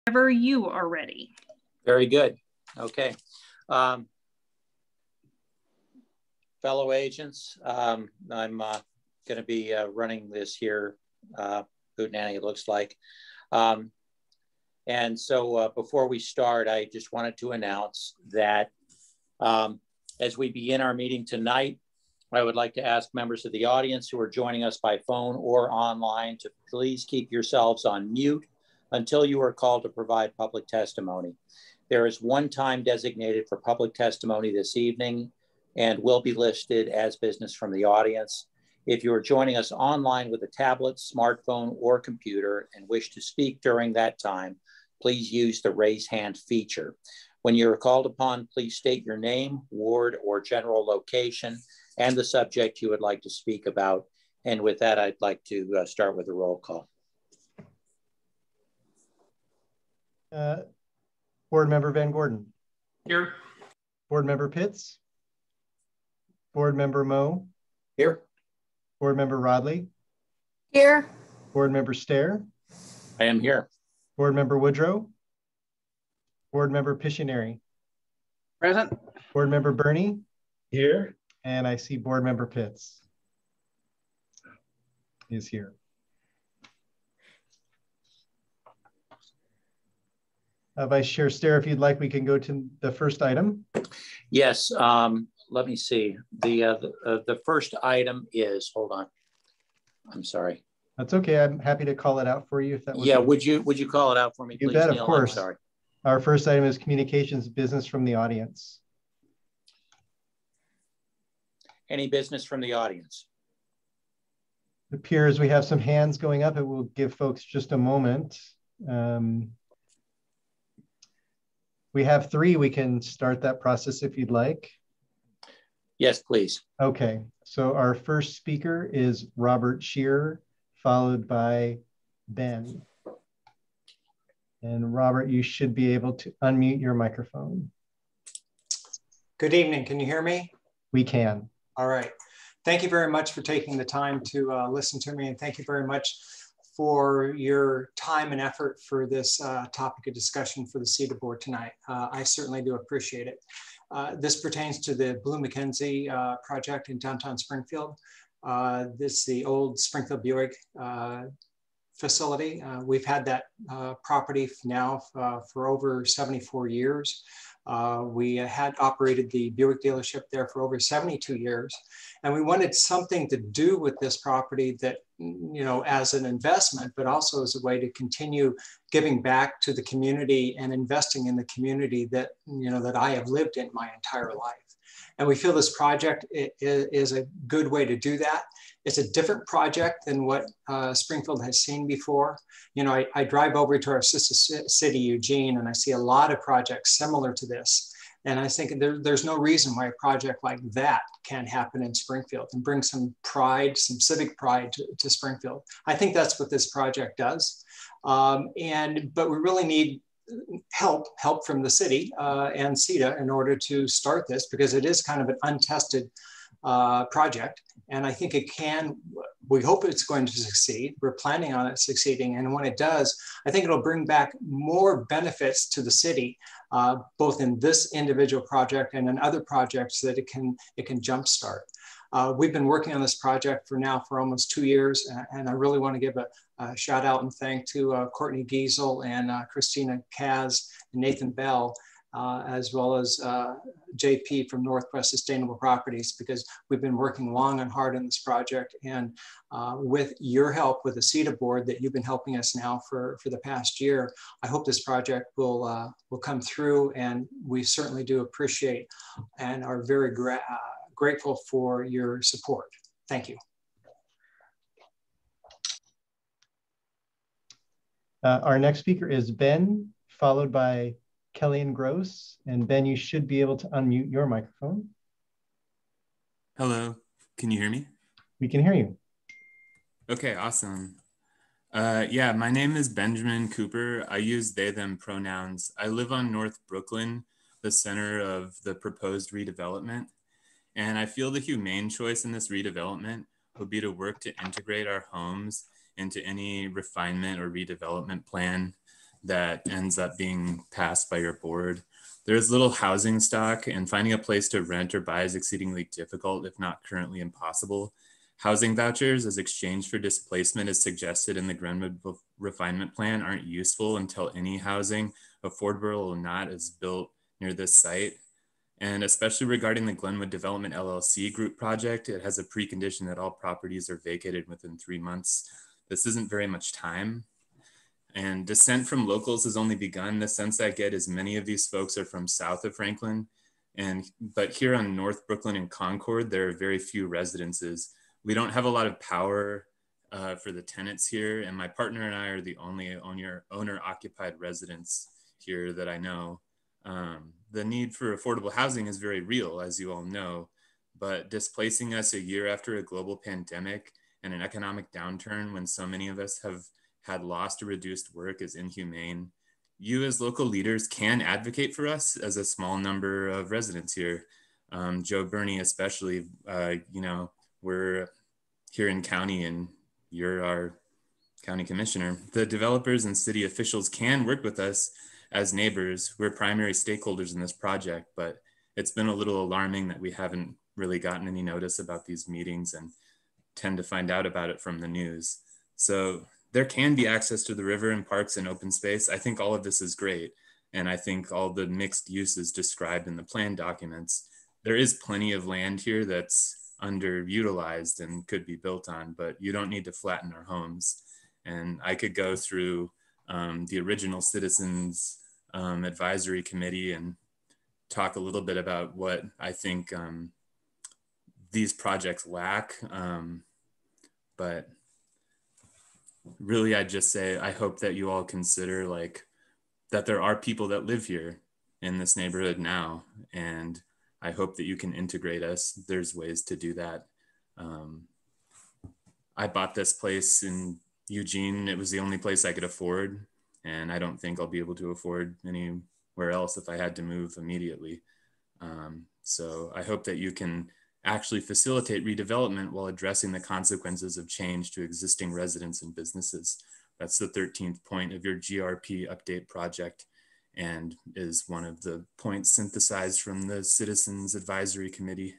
Whenever you are ready. Very good. Okay. Fellow agents, I'm going to be running this here, hootenanny it looks like. And so before we start, I just wanted to announce that as we begin our meeting tonight, I would like to ask members of the audience who are joining us by phone or online to please keep yourselves on mute until you are called to provide public testimony. There is one time designated for public testimony this evening and will be listed as business from the audience. If you are joining us online with a tablet, smartphone, or computer and wish to speak during that time, please use the raise hand feature. When you are called upon, please state your name, ward, or general location, and the subject you would like to speak about. And with that, I'd like to start with a roll call. Board Member Van Gordon. Here. Board Member Pitts. Board Member Moe. Here. Board Member Rodley. Here. Board Member Stair. I am here. Board Member Woodrow. Board Member Pictionary. Present. Board Member Bernie. Here. And I see Board Member Pitts is here. Vice Chair Stair, if you'd like, we can go to the first item. Yes, let me see. The first item is, hold on. I'm sorry. That's okay. I'm happy to call it out for you if that was. Yeah, would you call it out for me, please? You bet, Neil? of course. I'm sorry. Our first item is communications business from the audience. Any business from the audience? It appears we have some hands going up. It will give folks just a moment. We have 3. We can start that process if you'd like. Yes, please. Okay, so our first speaker is Robert Shearer, followed by Ben. And Robert, you should be able to unmute your microphone. Good evening, can you hear me? We can. All right, thank you very much for taking the time to listen to me, and thank you very much for your time and effort for this topic of discussion for the SEDA board tonight. I certainly do appreciate it. This pertains to the Blue Mackenzie project in downtown Springfield. This is the old Springfield Buick facility. We've had that property now for over 74 years. We had operated the Buick dealership there for over 72 years. And we wanted something to do with this property that, you know, as an investment, but also as a way to continue giving back to the community and investing in the community that, you know, that I have lived in my entire life. And we feel this project is a good way to do that. It's a different project than what Springfield has seen before. You know, I drive over to our sister city, Eugene, and I see a lot of projects similar to this. And I think there's no reason why a project like that can't happen in Springfield and bring some pride, some civic pride to Springfield. I think that's what this project does. But we really need help from the city and SEDA in order to start this, because it is kind of an untested project. And I think it can, we hope it's going to succeed. We're planning on it succeeding. And when it does, I think it'll bring back more benefits to the city, both in this individual project and in other projects that it can jumpstart. We've been working on this project for almost 2 years. And I really want to give a shout out and thank to Courtney Giesel and Christina Kaz and Nathan Bell, as well as JP from Northwest Sustainable Properties, because we've been working long and hard on this project. And with your help with the SEDA board that you've been helping us now for the past year, I hope this project will come through, and we certainly do appreciate and are very grateful for your support. Thank you. Our next speaker is Ben, followed by Kellyanne Gross. And Ben, you should be able to unmute your microphone. Hello, can you hear me? We can hear you. Okay, awesome. Yeah, my name is Benjamin Cooper. I use they, them pronouns. I live on North Brooklyn, the center of the proposed redevelopment. And I feel the humane choice in this redevelopment would be to work to integrate our homes into any refinement or redevelopment plan that ends up being passed by your board. There's little housing stock, and finding a place to rent or buy is exceedingly difficult, if not currently impossible. Housing vouchers as exchange for displacement, as suggested in the Glenwood Refinement Plan, aren't useful until any housing, affordable or not, is built near this site. And especially regarding the Glenwood Development LLC group project, it has a precondition that all properties are vacated within 3 months. This isn't very much time. And dissent from locals has only begun. The sense I get is many of these folks are from south of Franklin. But here on North Brooklyn and Concord, there are very few residences. We don't have a lot of power for the tenants here. And my partner and I are the only owner-occupied residents here that I know. The need for affordable housing is very real, as you all know, but displacing us a year after a global pandemic and an economic downturn when so many of us have had lost or reduced work is inhumane. You as local leaders can advocate for us as a small number of residents here. Joe Burney especially, you know, we're here in county and you're our county commissioner. The developers and city officials can work with us as neighbors. We're primary stakeholders in this project, but it's been a little alarming that we haven't really gotten any notice about these meetings and tend to find out about it from the news. So there can be access to the river and parks and open space. I think all of this is great. And I think all the mixed uses described in the plan documents, there is plenty of land here that's underutilized and could be built on, but you don't need to flatten our homes. And I could go through the original Citizens Advisory Committee and talk a little bit about what I think these projects lack. But really, I'd just say, I hope that you all consider like that there are people that live here in this neighborhood now. And I hope that you can integrate us. There's ways to do that. I bought this place in Eugene. It was the only place I could afford. And I don't think I'll be able to afford anywhere else if I had to move immediately. So I hope that you can actually facilitate redevelopment while addressing the consequences of change to existing residents and businesses. That's the 13th point of your GRP update project and is one of the points synthesized from the Citizens Advisory Committee.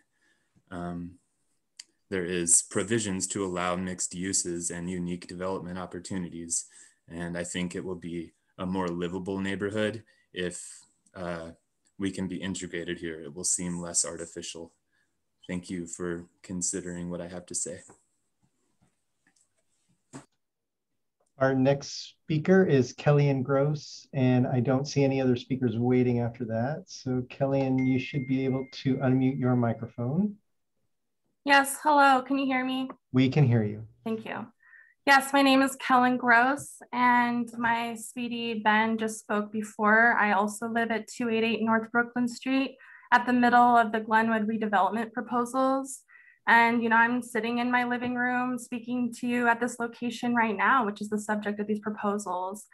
There is provisions to allow mixed uses and unique development opportunities. And I think it will be a more livable neighborhood if we can be integrated here. It will seem less artificial. Thank you for considering what I have to say. Our next speaker is Kellyanne Gross, and I don't see any other speakers waiting after that. So Kellyanne, you should be able to unmute your microphone. Yes, hello, can you hear me? We can hear you. Thank you. Yes, my name is Kellyanne Gross, and my sweetie Ben just spoke before. I also live at 288 North Brooklyn Street at the middle of the Glenwood redevelopment proposals. And, you know, I'm sitting in my living room speaking to you at this location right now, which is the subject of these proposals.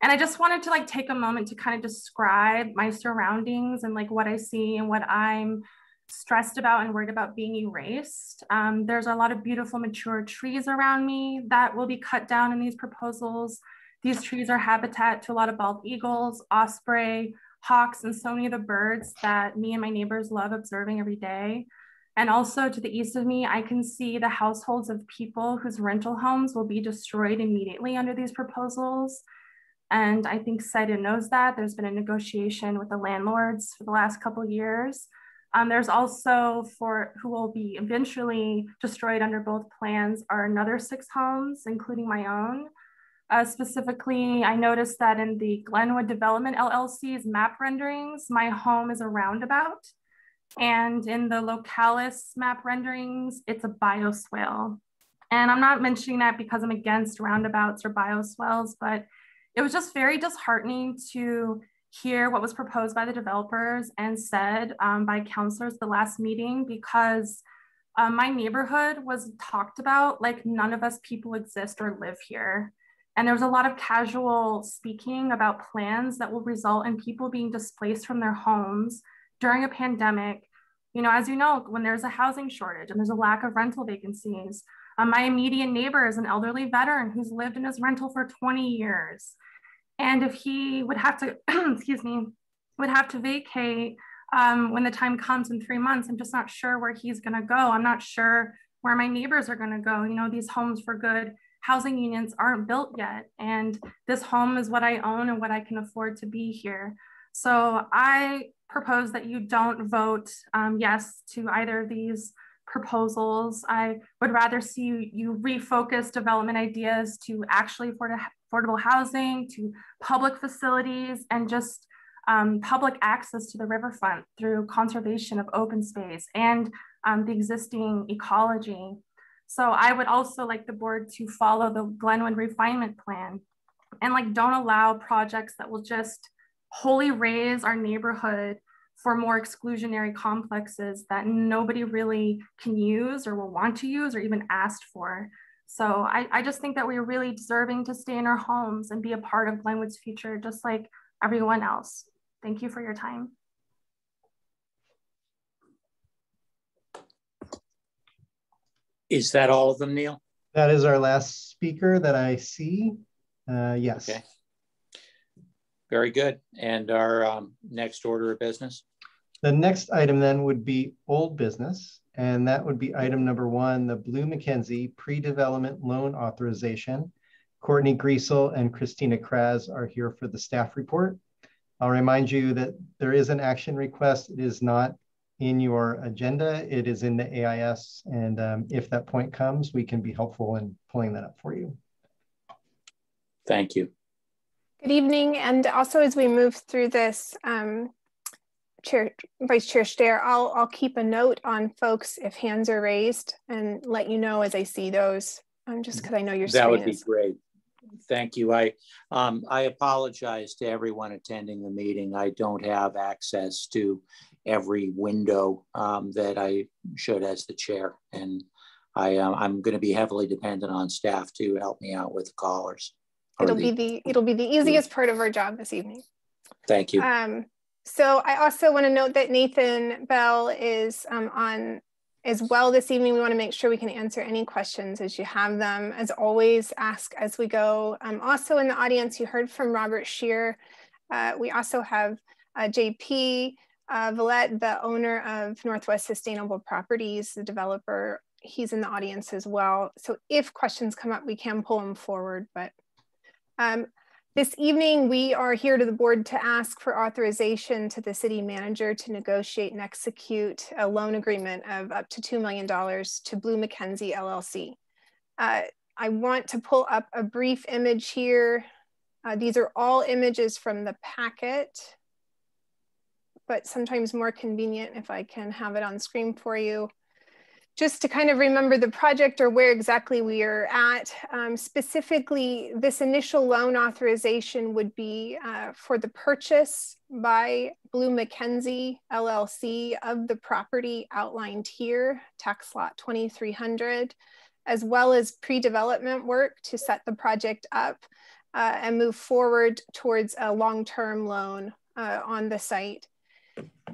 And I just wanted to take a moment to kind of describe my surroundings and what I see and what I'm stressed about and worried about being erased. There's a lot of beautiful mature trees around me that will be cut down in these proposals. These trees are habitat to a lot of bald eagles, osprey, hawks, and so many of the birds that me and my neighbors love observing every day. And also to the east of me, I can see the households of people whose rental homes will be destroyed immediately under these proposals. And I think SEDA knows that. There's been a negotiation with the landlords for the last couple of years. There's also who will be eventually destroyed under both plans are another 6 homes, including my own. Specifically, I noticed that in the Glenwood Development LLC's map renderings, my home is a roundabout. And in the Localis map renderings, it's a bioswale. And I'm not mentioning that because I'm against roundabouts or bioswales, but it was just very disheartening to hear what was proposed by the developers and said by councilors at the last meeting, because my neighborhood was talked about like none of us people exist or live here. And there was a lot of casual speaking about plans that will result in people being displaced from their homes during a pandemic. You know, as you know, when there's a housing shortage and there's a lack of rental vacancies, my immediate neighbor is an elderly veteran who's lived in his rental for 20 years. And if he would have to, excuse me, would have to vacate when the time comes in 3 months, I'm just not sure where he's gonna go. I'm not sure where my neighbors are gonna go. You know, these homes for good housing unions aren't built yet. And this home is what I own and what I can afford to be here. So I propose that you don't vote yes to either of these proposals. I would rather see you refocus development ideas to actually affordable housing, to public facilities, and just public access to the riverfront through conservation of open space and the existing ecology. So I would also like the board to follow the Glenwood refinement plan and like don't allow projects that will just wholly raise our neighborhood for more exclusionary complexes that nobody really can use or will want to use or even asked for. So I just think that we're really deserving to stay in our homes and be a part of Glenwood's future, just like everyone else. Thank you for your time. Is that all of them, Neil? That is our last speaker that I see. Yes. Okay. Very good. And our next order of business? The next item then would be old business, and that would be item number 1, the Blue McKenzie pre-development loan authorization. Courtney Griesel and Christina Kraz are here for the staff report. I'll remind you that there is an action request. It is not in your agenda. It is in the AIS, and if that point comes, we can be helpful in pulling that up for you. Thank you. Good evening, and also as we move through this, Vice Chair Shearer, I'll keep a note on folks if hands are raised and let you know as I see those, just because I know your screen That would be great. Thank you. I apologize to everyone attending the meeting. I don't have access to every window that I should as the chair, and I'm going to be heavily dependent on staff to help me out with the callers. It'll be the easiest part of our job this evening. Thank you. So I also want to note that Nathan Bell is on as well this evening. We want to make sure we can answer any questions as you have them. As always, ask as we go. Also in the audience, you heard from Robert Shearer. We also have JP Villette, the owner of Northwest Sustainable Properties, the developer. He's in the audience as well. So if questions come up, we can pull them forward. But this evening, we are here to the board to ask for authorization to the city manager to negotiate and execute a loan agreement of up to $2 million to Blue McKenzie LLC. I want to pull up a brief image here. These are all images from the packet, but sometimes more convenient if I can have it on screen for you. Just to kind of remember the project or where exactly we are at. Specifically, this initial loan authorization would be for the purchase by Blue McKenzie LLC of the property outlined here, tax lot 2300, as well as pre-development work to set the project up and move forward towards a long-term loan on the site.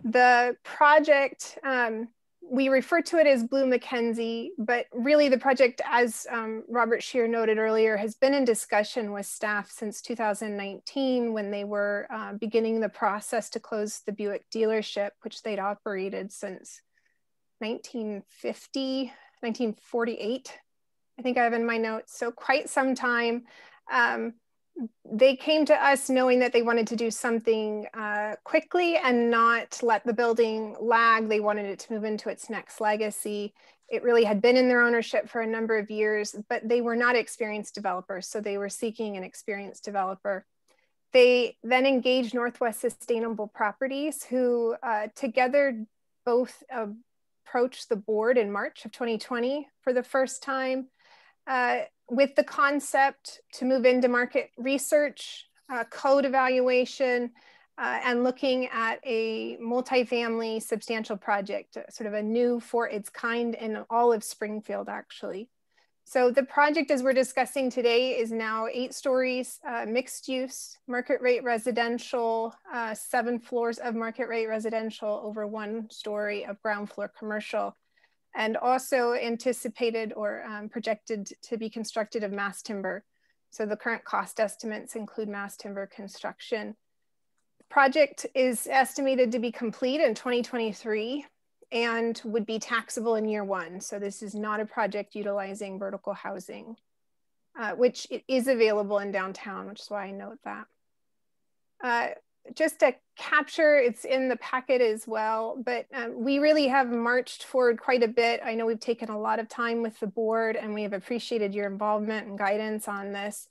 The project, we refer to it as Blue McKenzie, but really the project, as Robert Shearer noted earlier, has been in discussion with staff since 2019 when they were beginning the process to close the Buick dealership, which they'd operated since 1950, 1948, I think I have in my notes, so quite some time. They came to us knowing that they wanted to do something quickly and not let the building lag. They wanted it to move into its next legacy. It really had been in their ownership for a number of years, but they were not experienced developers, so they were seeking an experienced developer. They then engaged Northwest Sustainable Properties, who together both approached the board in March of 2020 for the first time. With the concept to move into market research, code evaluation, and looking at a multifamily substantial project, sort of a new for its kind in all of Springfield, actually. So the project, as we're discussing today, is now 8 stories, mixed use, market rate residential, 7 floors of market rate residential, over 1 story of ground floor commercial, and also anticipated or projected to be constructed of mass timber. So the current cost estimates include mass timber construction. The project is estimated to be complete in 2023 and would be taxable in year 1. So this is not a project utilizing vertical housing, which is available in downtown, which is why I note that. Just to capture, it's in the packet as well, but we really have marched forward quite a bit. I know we've taken a lot of time with the board and we have appreciated your involvement and guidance on this.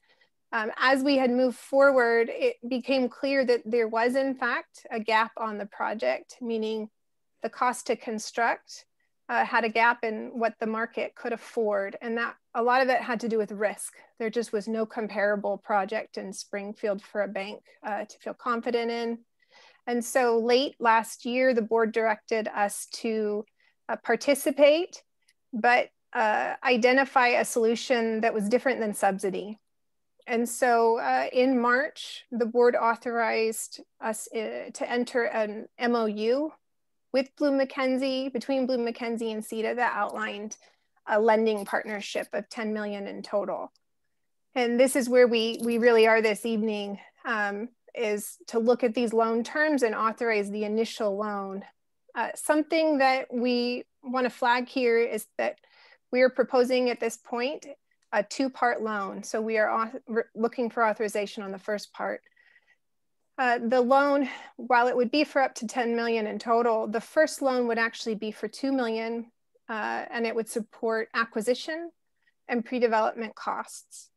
As we had moved forward, it became clear that there was in fact a gap on the project, meaning the cost to construct had a gap in what the market could afford. And that a lot of it had to do with risk. There just was no comparable project in Springfield for a bank to feel confident in. And so late last year, the board directed us to participate, but identify a solution that was different than subsidy. And so in March, the board authorized us to enter an MOU with Bloom Mackenzie, between Bloom Mackenzie and SEDA, that outlined a lending partnership of 10 million in total. And this is where we really are this evening, is to look at these loan terms and authorize the initial loan. Something that we want to flag here is that we are proposing at this point a 2-part loan. So we are looking for authorization on the first part. The loan, while it would be for up to 10 million in total, the first loan would actually be for 2 million, and it would support acquisition and pre-development costs.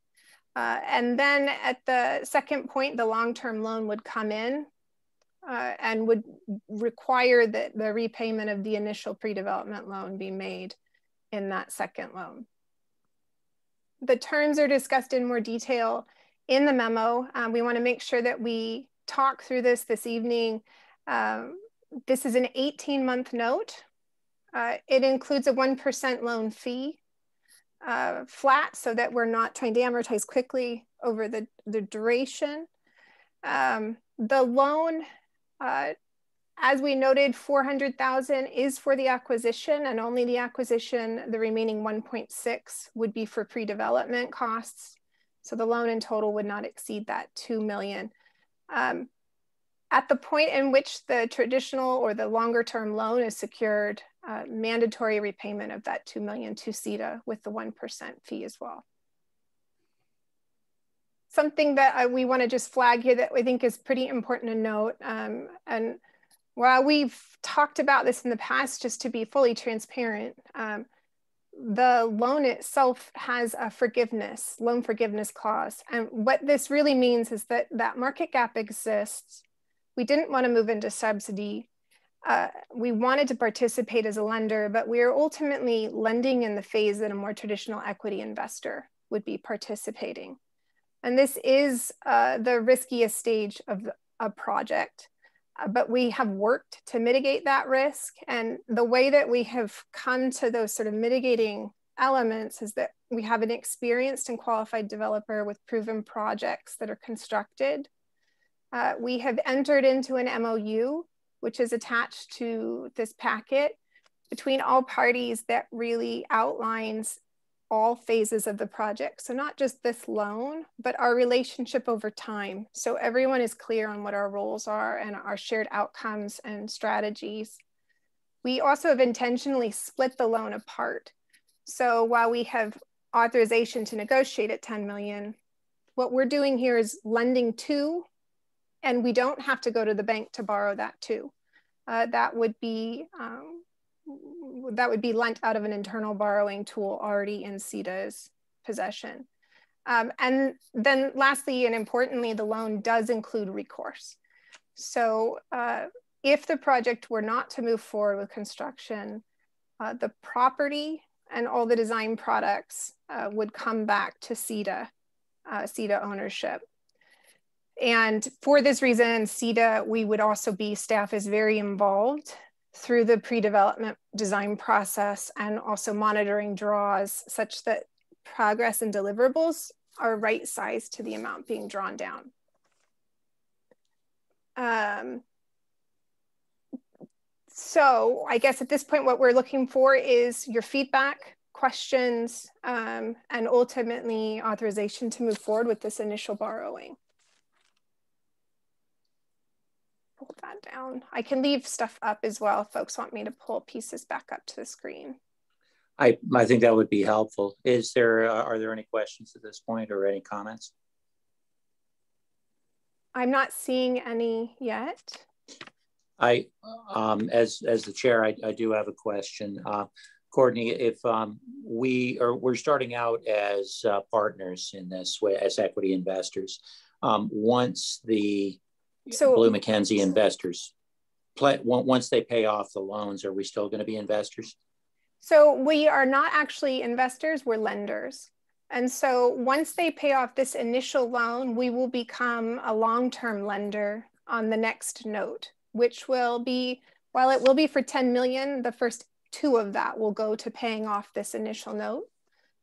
And then at the second point, the long-term loan would come in and would require that the repayment of the initial pre-development loan be made in that second loan. The terms are discussed in more detail in the memo. We want to make sure that we talk through this evening. This is an 18-month note. It includes a 1% loan fee, flat, so that we're not trying to amortize quickly over the duration. The loan, as we noted, 400,000 is for the acquisition, and only the acquisition. The remaining 1.6 would be for pre-development costs. So the loan in total would not exceed that 2 million. At the point in which the traditional or the longer term loan is secured, mandatory repayment of that 2 million to SEDA with the 1% fee as well. Something that we want to just flag here that I think is pretty important to note, and while we've talked about this in the past, just to be fully transparent, the loan itself has a loan forgiveness clause. And what this really means is that that market gap exists. We didn't want to move into subsidy. We wanted to participate as a lender, but we are ultimately lending in the phase that a more traditional equity investor would be participating. And this is the riskiest stage of a project, but we have worked to mitigate that risk. And the way that we have come to those sort of mitigating elements is that we have an experienced and qualified developer with proven projects that are constructed. We have entered into an MOU, which is attached to this packet, between all parties that really outlines all phases of the project. So not just this loan, but our relationship over time. So everyone is clear on what our roles are and our shared outcomes and strategies. We also have intentionally split the loan apart. So while we have authorization to negotiate at 10 million, what we're doing here is lending to, and we don't have to go to the bank to borrow that too. That would be lent out of an internal borrowing tool already in SEDA's possession. And then lastly, and importantly, the loan does include recourse. So if the project were not to move forward with construction, the property and all the design products would come back to SEDA ownership. And for this reason, SEDA, we would also be, staff is very involved through the pre-development design process and also monitoring draws such that progress and deliverables are right sized to the amount being drawn down. So I guess at this point, what we're looking for is your feedback, questions, and ultimately authorization to move forward with this initial borrowing. Pull that down. I can leave stuff up as well if folks want me to pull pieces back up to the screen. I think that would be helpful. Is there, are there any questions at this point or any comments? I'm not seeing any yet. As the chair, I do have a question. Courtney, if we're starting out as partners in this way, as equity investors, once the Blue Mackenzie investors, once they pay off the loans, are we still going to be investors? So we are not actually investors, we're lenders. And so once they pay off this initial loan, we will become a long-term lender on the next note, which will be, while it will be for 10 million, the first 2 of that will go to paying off this initial note.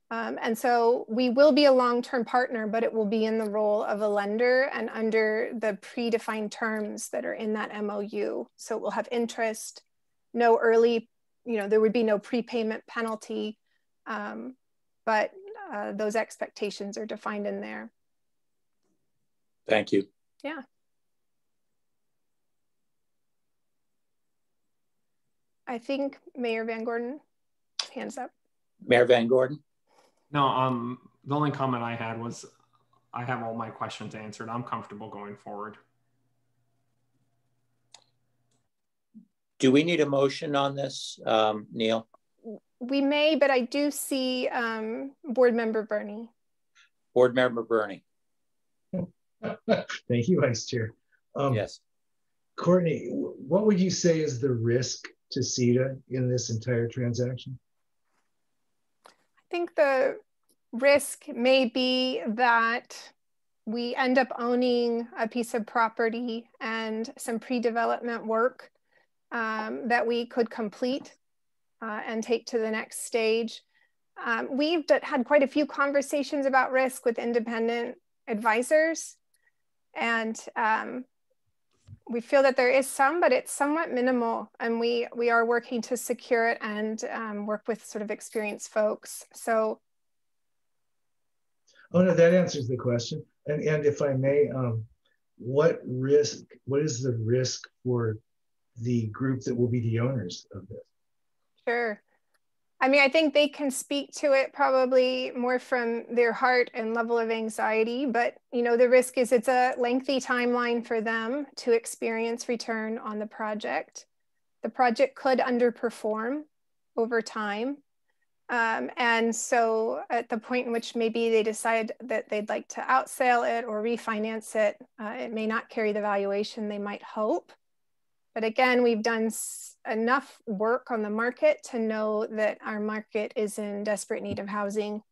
And so we will be a long-term partner, but it will be in the role of a lender and under the predefined terms that are in that MOU. So it will have interest, no early, there would be no prepayment penalty, but those expectations are defined in there. Thank you. Yeah. I think Mayor Van Gordon, hands up. Mayor Van Gordon? No, the only comment I had was I have all my questions answered. I'm comfortable going forward. Do we need a motion on this, Neil? We may, but I do see Board Member Bernie. Board Member Bernie. Thank you, Vice Chair. Yes. Courtney, what would you say is the risk to SEDA in this entire transaction? I think the risk may be that we end up owning a piece of property and some pre-development work that we could complete and take to the next stage. We've had quite a few conversations about risk with independent advisors, and we feel that there is some, but it's somewhat minimal, and we are working to secure it and work with sort of experienced folks. So, oh no, that answers the question. And if I may, what is the risk for the group that will be the owners of this? Sure. I mean, I think they can speak to it probably more from their heart and level of anxiety, but the risk is it's a lengthy timeline for them to experience return on the project. The project could underperform over time. And so at the point in which maybe they decide that they'd like to outsell it or refinance it, it may not carry the valuation they might hope. But again, we've done enough work on the market to know that our market is in desperate need of housing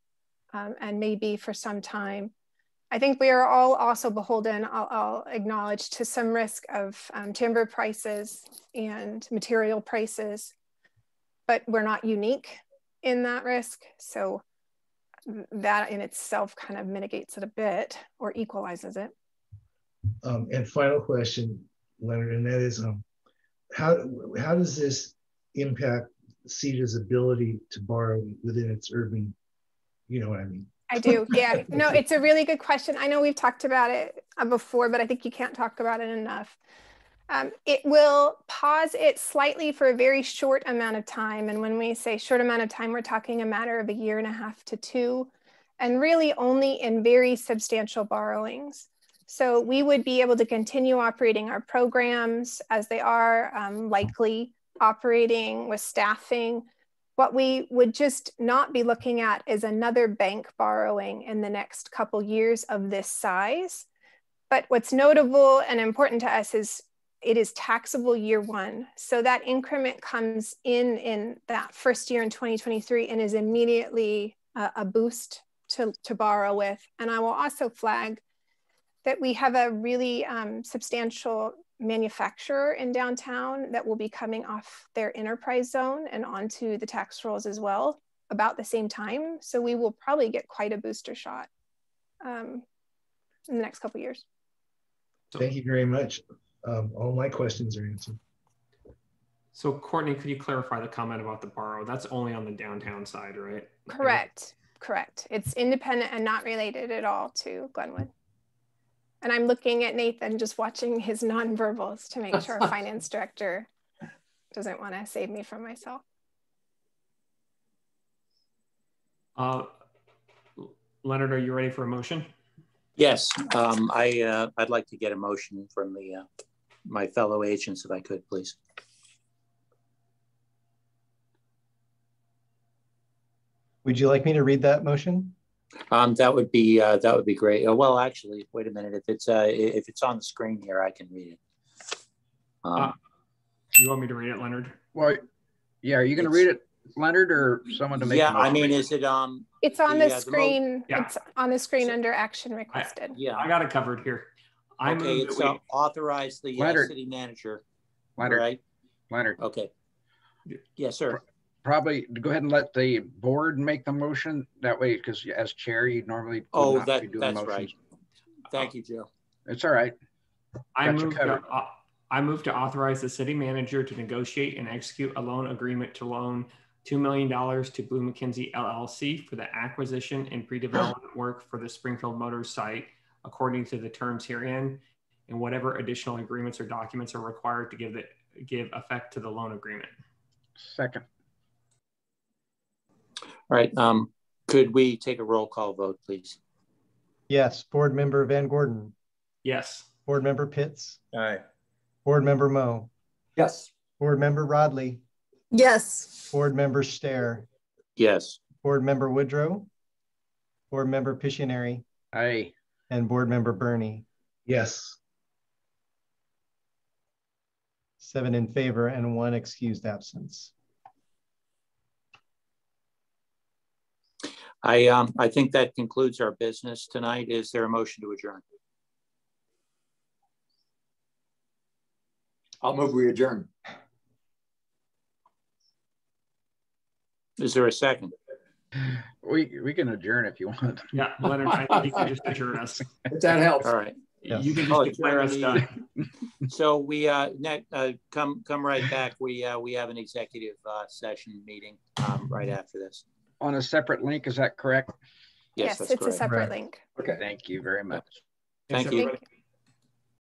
and maybe for some time. I think we are all also beholden, I'll acknowledge, to some risk of timber prices and material prices, but we're not unique in that risk. So that in itself kind of mitigates it a bit or equalizes it. And final question, Leonard, and that is, how does this impact SEDA's ability to borrow within its urban, you know what I mean? I do, yeah. No, it's a really good question. I know we've talked about it before, but I think you can't talk about it enough. It will pause it slightly for a very short amount of time. And when we say short amount of time, we're talking a matter of 1.5 to 2 years, and really only in very substantial borrowings. So we would be able to continue operating our programs as they are, likely operating with staffing. What we would just not be looking at is another bank borrowing in the next couple years of this size. But what's notable and important to us is it is taxable year 1. So that increment comes in that first year in 2023 and is immediately a boost to borrow with. And I will also flag that we have a really substantial manufacturer in downtown that will be coming off their enterprise zone and onto the tax rolls as well about the same time. So we will probably get quite a booster shot in the next couple of years. Thank you very much. All my questions are answered. So Courtney, could you clarify the comment about the borrow? That's only on the downtown side, right? Correct. Correct. It's independent and not related at all to Glenwood. And I'm looking at Nathan, just watching his nonverbals to make sure our finance director doesn't want to save me from myself. Leonard, are you ready for a motion? Yes, I'd like to get a motion from the my fellow agents if I could, please. Would you like me to read that motion? That would be great. Well, actually, wait a minute. If it's on the screen here, I can read it. You want me to read it, Leonard? Well, yeah. Are you going to read it, Leonard, or someone to make? Yeah, I mean, is it It's on the screen. Yeah. It's on the screen under action requested. I got it covered here. Okay, it's authorize the city manager. Leonard, right? Leonard. Okay. Yes, sir. Probably go ahead and let the board make the motion that way, because as chair, you normally that's motions. Right. Thank you, Joe. It's all right. I move to authorize the city manager to negotiate and execute a loan agreement to loan $2 million to Blue McKenzie LLC for the acquisition and pre-development work for the Springfield Motors site, according to the terms herein, and whatever additional agreements or documents are required to give effect to the loan agreement. Second. All right. Could we take a roll call vote, please? Yes. Board Member Van Gordon. Yes. Board Member Pitts. Aye. Board Member Moe. Yes. Board Member Rodley. Yes. Board Member Stair. Yes. Board Member Woodrow. Board Member Pictionary. Aye. And Board Member Burney. Yes. 7 in favor and 1 excused absence. I think that concludes our business tonight. Is there a motion to adjourn? I'll move we adjourn. Is there a second? We can adjourn if you want. Yeah, Leonard, I think you can just adjourn us. If that helps. All right. Yes. You can just declare us done. So we come right back. We have an executive session meeting right after this. On a separate link, is that correct? Yes, it's correct. A separate link. Okay. Thank you very much. Thank you.